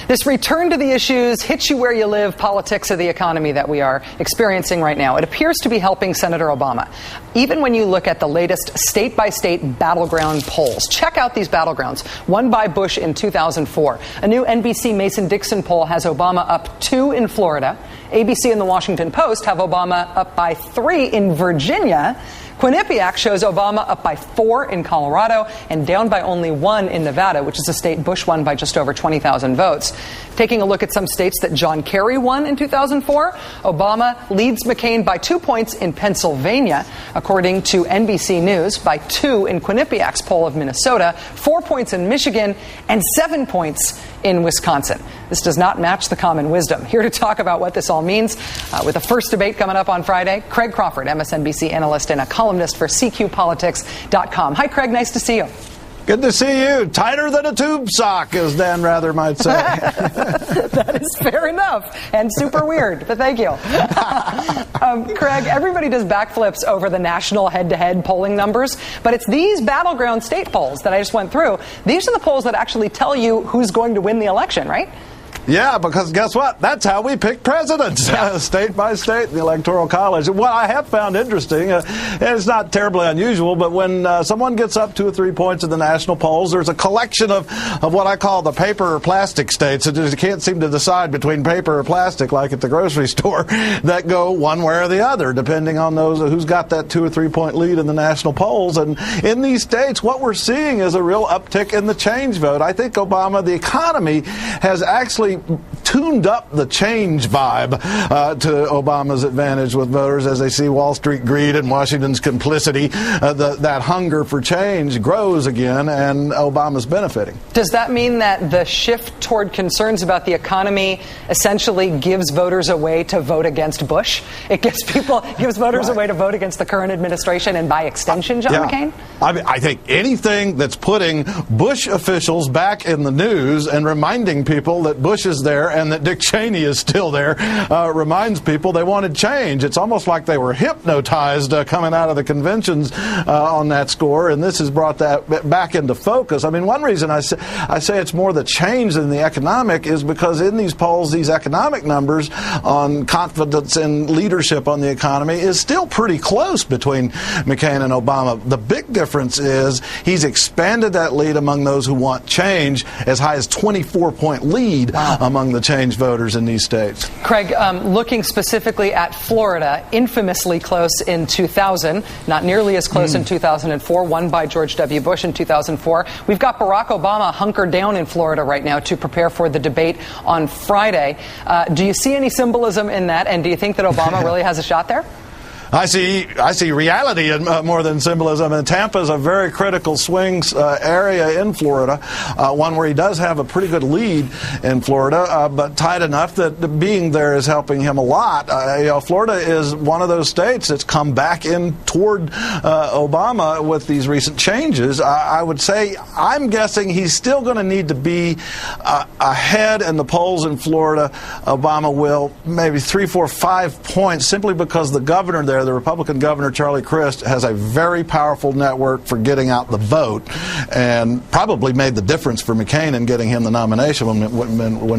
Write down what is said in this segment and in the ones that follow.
This return to the issues, hit you where you live, politics of the economy that we are experiencing right now, it appears to be helping Senator Obama. Even when you look at the latest state-by-state battleground polls, check out these battlegrounds. One by Bush in 2004. A new NBC Mason-Dixon poll has Obama up 2 in Florida. ABC and the Washington Post have Obama up by 3 in Virginia. Quinnipiac shows Obama up by 4 in Colorado and down by only 1 in Nevada, which is a state Bush won by just over 20,000 votes. Taking a look at some states that John Kerry won in 2004, Obama leads McCain by 2 points in Pennsylvania, according to NBC News, by 2 in Quinnipiac's poll of Minnesota, 4 points in Michigan, and 7 points in Wisconsin. This does not match the common wisdom. Here to talk about what this all means, with the first debate coming up on Friday, Craig Crawford, MSNBC analyst and a columnist for CQPolitics.com. Hi, Craig. Nice to see you. Good to see you. Tighter than a tube sock, as Dan Rather might say. That is fair enough and super weird, but thank you. Craig, everybody does backflips over the national head-to-head polling numbers, but it's these battleground state polls that I just went through. These are the polls that actually tell you who's going to win the election, right? Yeah, because guess what? That's how we pick presidents, state by state, the Electoral College. What I have found interesting, and it's not terribly unusual, but when someone gets up 2 or 3 points in the national polls, there's a collection of what I call the paper or plastic states. You can't seem to decide between paper or plastic, like at the grocery store, that go one way or the other, depending on those who's got that 2 or 3 point lead in the national polls. And in these states, what we're seeing is a real uptick in the change vote. I think Obama, the economy, has actually tuned up the change vibe to Obama's advantage with voters as they see Wall Street greed and Washington's complicity. That hunger for change grows again, and Obama's benefiting. Does that mean that the shift toward concerns about the economy essentially gives voters a way to vote against Bush? It gives voters a way to vote against the current administration and by extension, John McCain? I think anything that's putting Bush officials back in the news and reminding people that Bush is there and that Dick Cheney is still there reminds people they wanted change. It's almost like they were hypnotized coming out of the conventions on that score, and this has brought that back into focus. I mean, one reason I say it's more the change than the economic is because in these polls, these economic numbers on confidence in leadership on the economy is still pretty close between McCain and Obama. The big difference is he's expanded that lead among those who want change as high as 24-point lead among the change voters in these states. Craig, looking specifically at Florida, infamously close in 2000, not nearly as close in 2004, won by George W. Bush in 2004. We've got Barack Obama hunkered down in Florida right now to prepare for the debate on Friday. Do you see any symbolism in that, and do you think that Obama really has a shot there? I see reality in, more than symbolism, and Tampa is a very critical swing area in Florida, one where he does have a pretty good lead in Florida, but tight enough that being there is helping him a lot. Florida is one of those states that's come back in toward Obama with these recent changes. I would say I'm guessing he's still going to need to be ahead in the polls in Florida. Obama will maybe 3, 4, 5 points simply because the governor there, the Republican governor, Charlie Crist, has a very powerful network for getting out the vote and probably made the difference for McCain in getting him the nomination when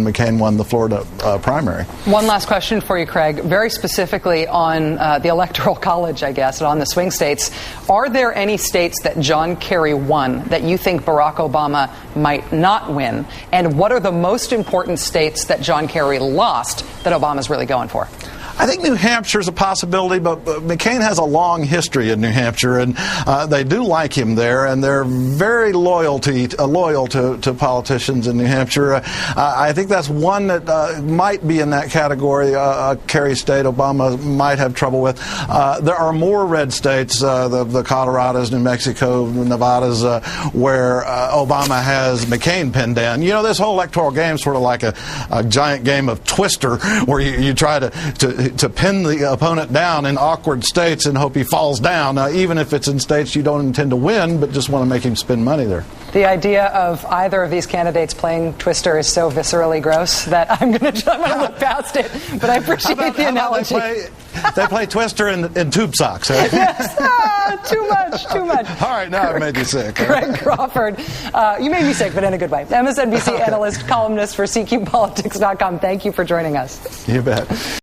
McCain won the Florida primary. One last question for you, Craig, very specifically on the Electoral College, I guess, and on the swing states. Are there any states that John Kerry won that you think Barack Obama might not win? And what are the most important states that John Kerry lost that Obama's really going for? I think New Hampshire's a possibility, but McCain has a long history in New Hampshire, and they do like him there, and they're very loyal to politicians in New Hampshire. I think that's one that might be in that category. Kerry State, Obama might have trouble with. There are more red states, the Colorados, New Mexico, Nevadas, where Obama has McCain pinned down. You know, this whole electoral game is sort of like a giant game of Twister, where you try to to pin the opponent down in awkward states and hope he falls down, even if it's in states you don't intend to win, but just want to make him spend money there. The idea of either of these candidates playing Twister is so viscerally gross that I'm going to look past it, but I appreciate the analogy. They play Twister in tube socks. Huh? Yes, too much. All right, now I made you sick. Greg Crawford, you made me sick, but in a good way. MSNBC analyst, columnist for CQPolitics.com. Thank you for joining us. You bet.